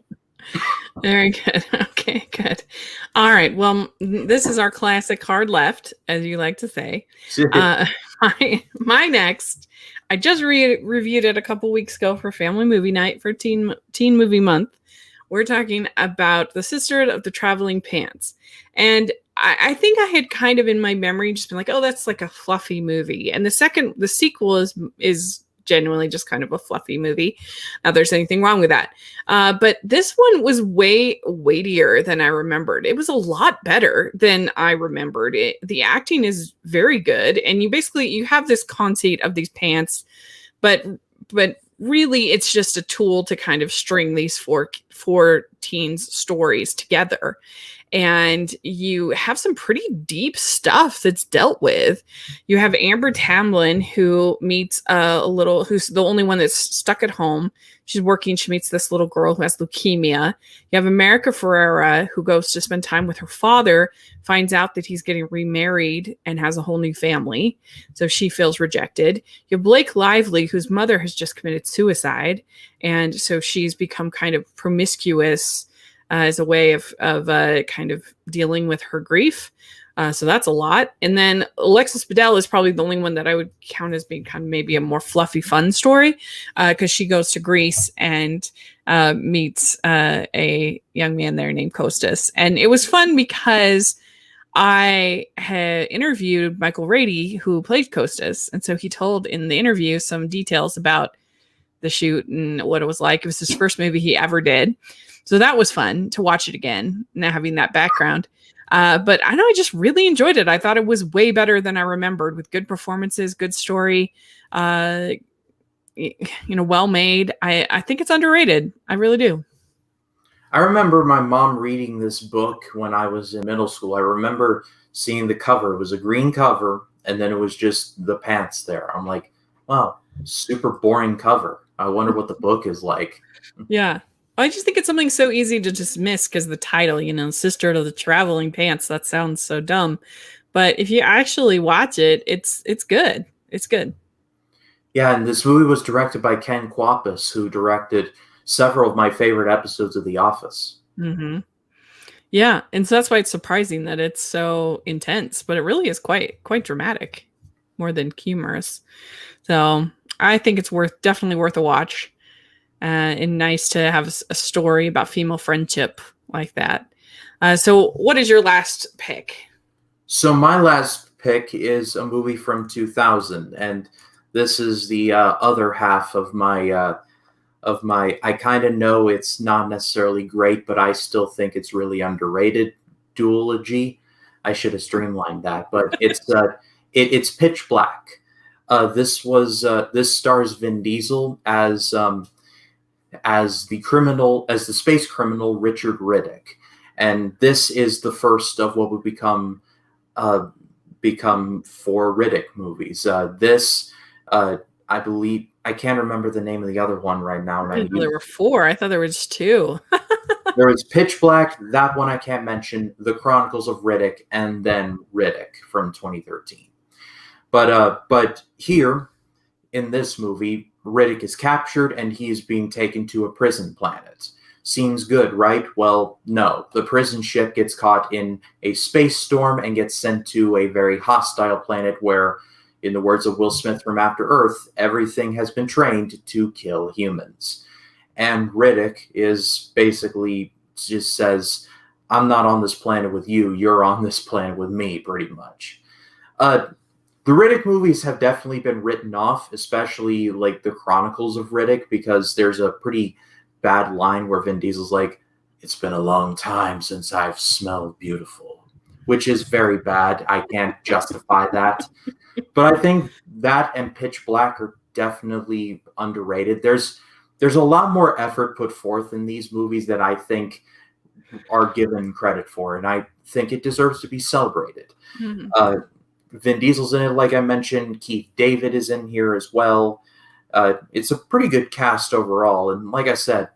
Very good. Okay, good. All right. Well, this is our classic hard left, as you like to say. My next, I just reviewed it a couple weeks ago for Family Movie Night for Teen Movie Month. We're talking about The Sisterhood of the Traveling Pants. And I think I had kind of in my memory just been like, oh, that's like a fluffy movie. And the sequel is genuinely just kind of a fluffy movie. Not there's anything wrong with that. But this one was way weightier than I remembered. It was a lot better than I remembered. The acting is very good. And you have this conceit of these pants, but really it's just a tool to kind of string these four teens' stories together. And you have some pretty deep stuff that's dealt with. You have Amber Tamblyn, who meets who's the only one that's stuck at home. She's working. She meets this little girl who has leukemia. You have America Ferrera, who goes to spend time with her father, finds out that he's getting remarried and has a whole new family. So she feels rejected. You have Blake Lively, whose mother has just committed suicide. And so she's become kind of promiscuous as a way of kind of dealing with her grief. So that's a lot. And then Alexis Bedell is probably the only one that I would count as being kind of maybe a more fluffy, fun story, because she goes to Greece and meets a young man there named Kostas. And it was fun because I had interviewed Michael Rady, who played Kostas. And so he told in the interview some details about the shoot and what it was like. It was his first movie he ever did. So that was fun to watch it again, now having that background. But I know I just really enjoyed it. I thought it was way better than I remembered, with good performances, good story, well made. I think it's underrated. I really do. I remember my mom reading this book when I was in middle school. I remember seeing the cover. It was a green cover, and then it was just the pants there. I'm like, wow, super boring cover. I wonder what the book is like. Yeah. I just think it's something so easy to dismiss because the title, Sisterhood of the Traveling Pants, that sounds so dumb. But if you actually watch it, it's good. It's good. Yeah, and this movie was directed by Ken Kwapis, who directed several of my favorite episodes of The Office. Mm-hmm. Yeah, and so that's why it's surprising that it's so intense, but it really is quite dramatic, more than humorous. So I think it's definitely worth a watch. And nice to have a story about female friendship like that. So what is your last pick? So my last pick is a movie from 2000, and this is the other half of my I kind of know it's not necessarily great, but I still think it's really underrated duology. I should have streamlined that, but it's Pitch Black. This stars Vin Diesel as the space criminal Richard Riddick, and this is the first of what would become 4 Riddick movies. I believe, I can't remember the name of the other one right now. I didn't know there were 4. I thought there was 2. There was Pitch Black, that one I can't mention, The Chronicles of Riddick, and then Riddick from 2013. But here in this movie, Riddick is captured and he is being taken to a prison planet. Seems good, right? Well, no. The prison ship gets caught in a space storm and gets sent to a very hostile planet where In the words of Will Smith from After Earth, everything has been trained to kill humans. And Riddick is basically just says, I'm not on this planet with you, you're on this planet with me, pretty much. The Riddick movies have definitely been written off, especially like the Chronicles of Riddick, because there's a pretty bad line where Vin Diesel's like, it's been a long time since I've smelled beautiful, which is very bad. I can't justify that. But I think that and Pitch Black are definitely underrated. There's a lot more effort put forth in these movies that I think are given credit for, and I think it deserves to be celebrated. Mm-hmm. Vin Diesel's in it, like I mentioned. Keith David is in here as well. It's a pretty good cast overall, and like I said,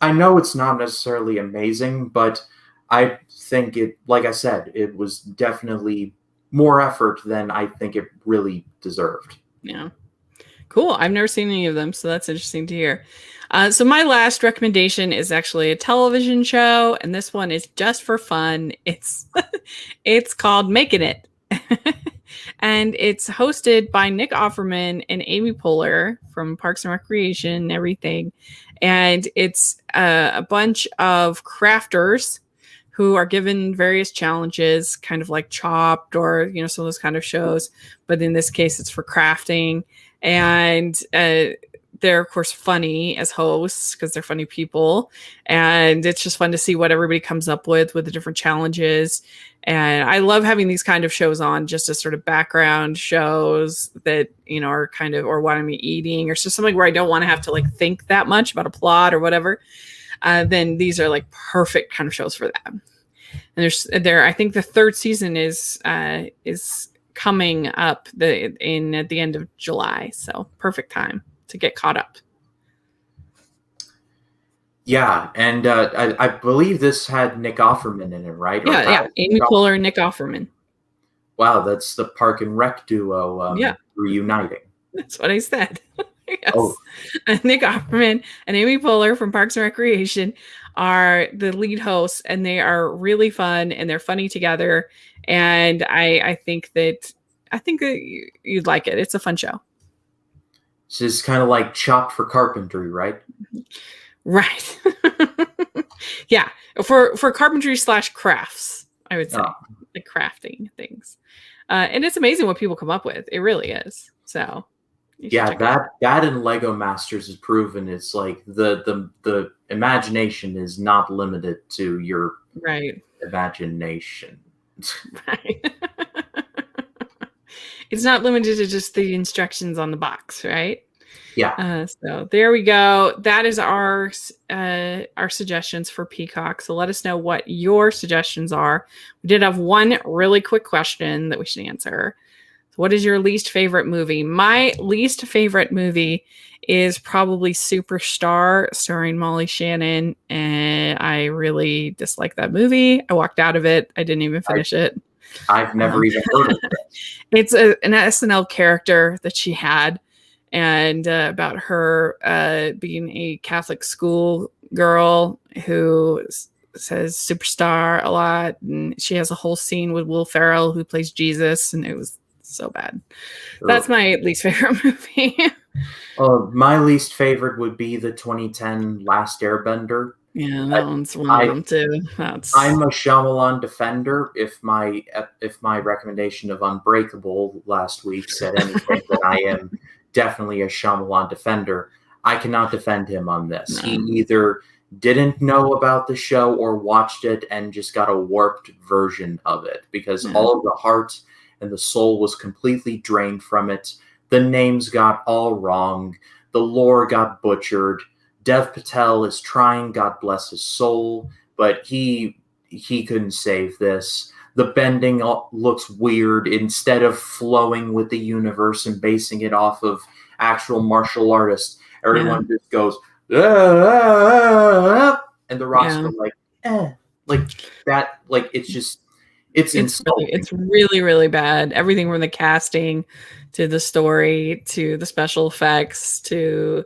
I know it's not necessarily amazing, but I think it, like I said, it was definitely more effort than I think it really deserved. Yeah. Cool. I've never seen any of them, so that's interesting to hear. So my last recommendation is actually a television show, and this one is just for fun. It's called Making It. And it's hosted by Nick Offerman and Amy Poehler from Parks and Recreation and everything. And it's a bunch of crafters who are given various challenges, kind of like Chopped or, some of those kind of shows. But in this case, it's for crafting. And they're, of course, funny as hosts because they're funny people. And it's just fun to see what everybody comes up with the different challenges. And I love having these kind of shows on just as sort of background shows that, are kind of, or what I'm eating, or just something where I don't want to have to like think that much about a plot or whatever. Then these are like perfect kind of shows for that. And I think the third season is coming up at the end of July. So perfect time to get caught up. Yeah, and I believe this had Nick Offerman in it, right? Yeah. Amy Poehler and Nick Offerman. Wow, that's the Park and Rec duo reuniting. That's what I said. Yes. Oh. Nick Offerman and Amy Poehler from Parks and Recreation are the lead hosts, and they are really fun and they're funny together. And I think that you'd like it. It's a fun show. So it's kind of like Chopped for carpentry, right? Right. Yeah. For carpentry / crafts, I would say. Like crafting things. And it's amazing what people come up with. It really is. So yeah, that and Lego Masters has proven it's like the imagination is not limited to your imagination. Right. It's not limited to just the instructions on the box, right? Yeah. So there we go. That is our suggestions for Peacock. So let us know what your suggestions are. We did have one really quick question that we should answer. So what is your least favorite movie? My least favorite movie is probably Superstar, starring Molly Shannon. And I really dislike that movie. I walked out of it. I didn't even finish it. I've never even heard of it. It's an SNL character that she had, and about her being a Catholic school girl who says superstar a lot. And she has a whole scene with Will Ferrell, who plays Jesus, and it was so bad. That's my least favorite movie. My least favorite would be the 2010 Last Airbender. Yeah, that one's one of them too. I'm a Shyamalan defender. If my recommendation of Unbreakable last week said anything, that I am definitely a Shyamalan defender. I cannot defend him on this. No. He either didn't know about the show or watched it and just got a warped version of it, because all of the heart and the soul was completely drained from it. The names got all wrong. The lore got butchered. Dev Patel is trying, God bless his soul, but he couldn't save this. The bending looks weird. Instead of flowing with the universe and basing it off of actual martial artists, everyone just goes, and the roster like that. Like it's really, really bad. Everything from the casting to the story to the special effects to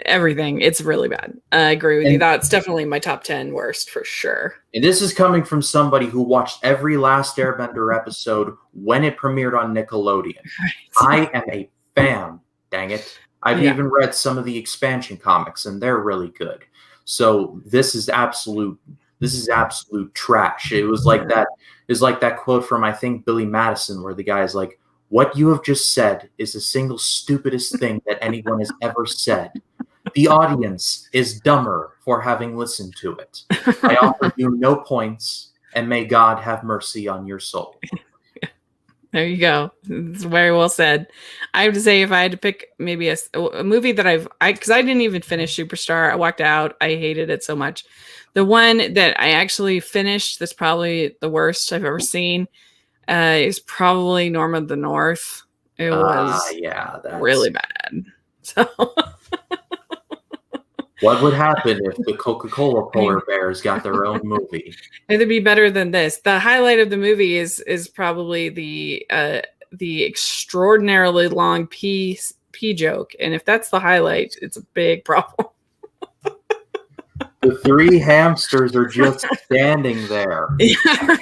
everything. It's really bad. I agree with you. That's definitely my top 10 worst for sure. And this is coming from somebody who watched every Last Airbender episode when it premiered on Nickelodeon. Right. I am a fan, dang it. I've even read some of the expansion comics, and they're really good. So this is absolute trash. It was like that. Is like that quote from, I think, Billy Madison, where the guy is like, "What you have just said is the single stupidest thing that anyone has ever said. The audience is dumber for having listened to it. I offer you no points, and may God have mercy on your soul." There you go. It's very well said. I have to say, if I had to pick maybe a movie that because I didn't even finish Superstar. I walked out. I hated it so much. The one that I actually finished, that's probably the worst I've ever seen, is probably Norm of the North. It was really bad. So what would happen if the Coca-Cola polar bears got their own movie? It'd be better than this. The highlight of the movie is probably the extraordinarily long pee joke, and if that's the highlight, it's a big problem. The three hamsters are just standing there,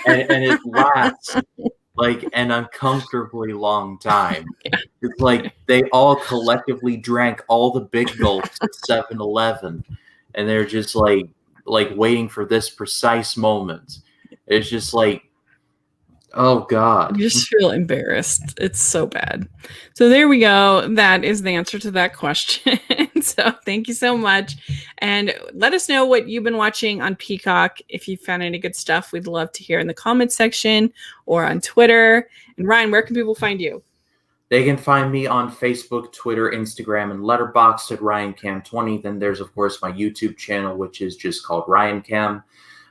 and it lasts like an uncomfortably long time. It's like they all collectively drank all the big gulps at 7-Eleven, and they're just like waiting for this precise moment. It's just like, oh God. You just feel embarrassed. It's so bad. So there we go. That is the answer to that question. So thank you so much. And let us know what you've been watching on Peacock. If you found any good stuff, we'd love to hear in the comments section or on Twitter. And Ryan, where can people find you? They can find me on Facebook, Twitter, Instagram, and Letterboxd at RyanCam20. Then there's, of course, my YouTube channel, which is just called RyanCam.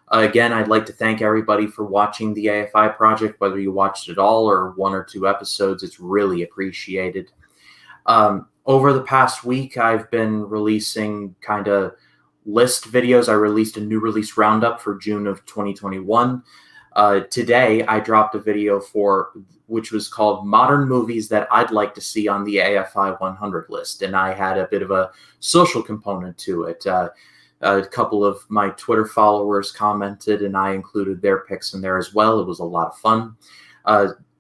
Again, I'd like to thank everybody for watching the AFI project, whether you watched it all or 1 or 2 episodes. It's really appreciated. Over the past week, I've been releasing kind of list videos. I released a new release roundup for June of 2021. Today, I dropped a video which was called Modern Movies That I'd Like to See on the AFI 100 list. And I had a bit of a social component to it. A couple of my Twitter followers commented, and I included their picks in there as well. It was a lot of fun.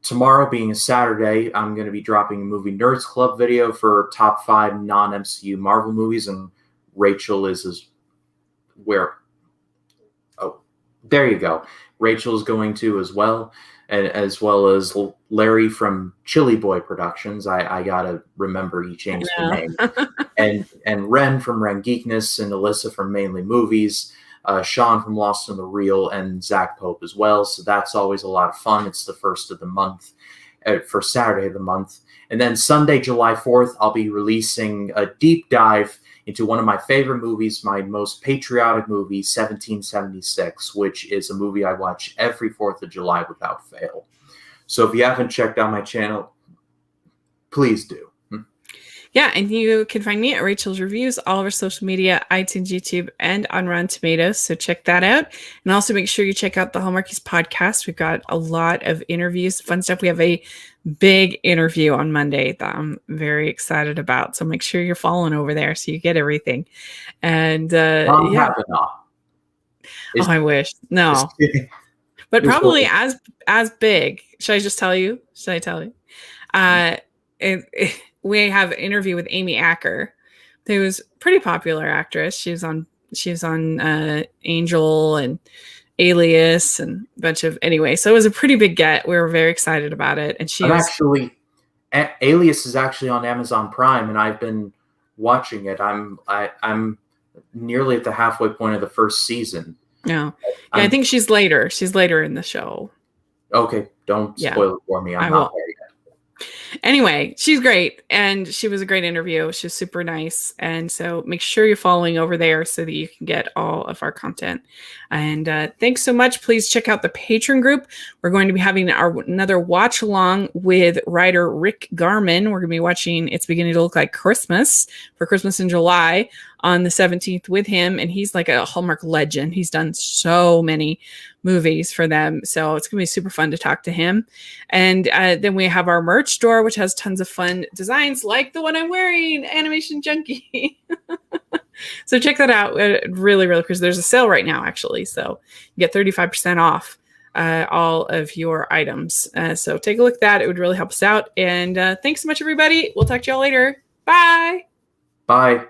Tomorrow, being a Saturday, I'm going to be dropping a Movie Nerds Club video for top 5 non-MCU Marvel movies, and Rachel is where... Oh, there you go. Rachel's going to as well, and as well as Larry from Chili Boy Productions. I gotta remember he changed the name. and Ren from Ren Geekness, and Alyssa from Mainly Movies, Sean from Lost in the Reel, and Zach Pope as well. So that's always a lot of fun. It's the first of the month, for Saturday of the month. And then Sunday, July 4th, I'll be releasing a deep dive into one of my favorite movies, my most patriotic movie, 1776, which is a movie I watch every 4th of July without fail. So if you haven't checked out my channel, please do. Yeah, and you can find me at Rachel's Reviews, all of our social media, iTunes, YouTube, and on Rotten Tomatoes. So check that out. And also make sure you check out the Hallmarkies podcast. We've got a lot of interviews, fun stuff. We have a big interview on Monday that I'm very excited about. So make sure you're following over there so you get everything. And yeah. I wish. No. But probably as big. Should I just tell you? Should I tell you? We have an interview with Amy Acker, who's a pretty popular actress. She was on Angel and Alias and a bunch of, anyway. So it was a pretty big get. We were very excited about it. And Alias is actually on Amazon Prime, and I've been watching it. I'm nearly at the halfway point of the first season. Yeah, I think she's later. She's later in the show. Okay, don't spoil it for me. I'm not there yet. Anyway, she's great, and she was a great interview. She was super nice, and so make sure you're following over there so that you can get all of our content. And thanks so much. Please check out the Patreon group. We're going to be having another watch along with writer Rick Garman. We're going to be watching It's Beginning to Look Like Christmas for Christmas in July on the 17th with him, and he's like a Hallmark legend. He's done so many movies for them. So it's going to be super fun to talk to him. And then we have our merch store, which has tons of fun designs like the one I'm wearing, Animation Junkie. So check that out. Really, really, because there's a sale right now, actually. So you get 35% off all of your items. So take a look at that. It would really help us out. And thanks so much, everybody. We'll talk to y'all later. Bye. Bye.